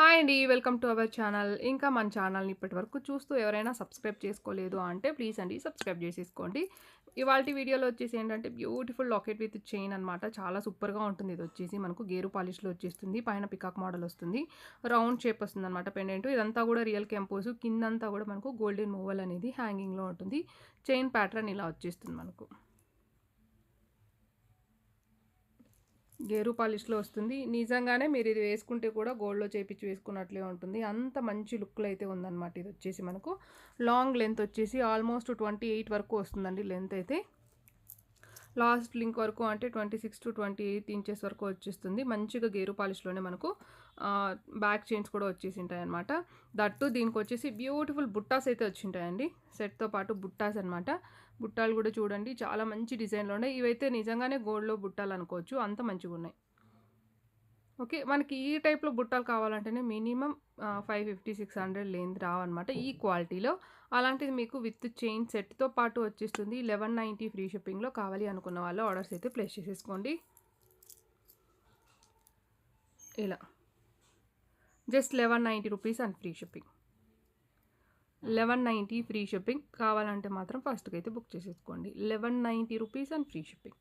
Hi అండి. Welcome to our channel. ఇంకా మన ఛానల్‌ని ఇప్పటివరకు చూస్తూ ఎవరైనా సబ్స్క్రైబ్ చేసుకోలేదు అంటే ప్లీజ్ అండి సబ్స్క్రైబ్ చేసేసుకోండి. ఇవాల్టి వీడియోలో వచ్చేసి ఏంటంటే బ్యూటిఫుల్ లాకెట్ విత్ చైన్ అనమాట. చాలా సూపర్‌గా ఉంటుంది ఇదొచ్చేసి. మనకు గేరు పాలిష్‌లో వచ్చేస్తుంది. పైన పికాక్ మోడల్ వస్తుంది. రౌండ్ షేప్ వస్తుందనమాట పెండెంట్. ఇదంతా కూడా రియల్ కెంపోస్. కిందంతా కూడా మనకు గోల్డెన్ మూవల్ అనేది హ్యాంగింగ్‌లో ఉంటుంది. చైన్ ప్యాటర్న్ ఇలా వచ్చేస్తుంది మనకు. గేరు పాలిష్‌లో వస్తుంది. నిజంగానే మీరిది వేసుకుంటే కూడా గోల్డ్‌లో చేపిచ్చి వేసుకున్నట్లే ఉంటుంది. అంత మంచి లుక్‌లో అయితే ఉందనమాట ఇదొచ్చేసి మనకు. లాంగ్ లెంత్ వచ్చేసి ఆల్మోస్ట్ 28 వరకు వస్తుందండి లెంత్ అయితే. లాస్ట్ లింక్ వరకు అంటే 26-28 ఇంచెస్ వరకు వచ్చేస్తుంది. మంచిగా గేరు పాలిష్‌లోనే మనకు బ్యాక్ చైన్స్ కూడా వచ్చేసింటాయన్నమాట. దట్టు దీనికొచ్చేసి బ్యూటిఫుల్ బుట్టాస్ అయితే వచ్చింటాయండి. సెట్‌తో పాటు బుట్టాస్ అనమాట. బుట్టాలు కూడా చూడండి చాలా మంచి డిజైన్‌లో ఉన్నాయి. ఇవైతే నిజంగానే గోల్డ్‌లో బుట్టాలనుకోవచ్చు. అంత మంచిగున్నాయి. ఓకే. మనకి ఈ టైప్‌లో బుట్టాలు కావాలంటేనే మినిమమ్ 550, 600 లేనిది రావన్నమాట ఈ క్వాలిటీలో. అలాంటిది మీకు విత్ చైన్ సెట్‌తో పాటు వచ్చేస్తుంది. 1190 ఫ్రీ షిప్పింగ్‌లో కావాలి అనుకున్న వాళ్ళు ఆర్డర్స్ అయితే ప్లేస్ చేసేసుకోండి. ఇలా just 1190 rupees and free shipping. 1190 free shipping కావాలంటే మాత్రం ఫస్ట్‌కైతే బుక్ చేసేసుకోండి. 1190 రూపీస్ అండ్ ఫ్రీ షిప్పింగ్.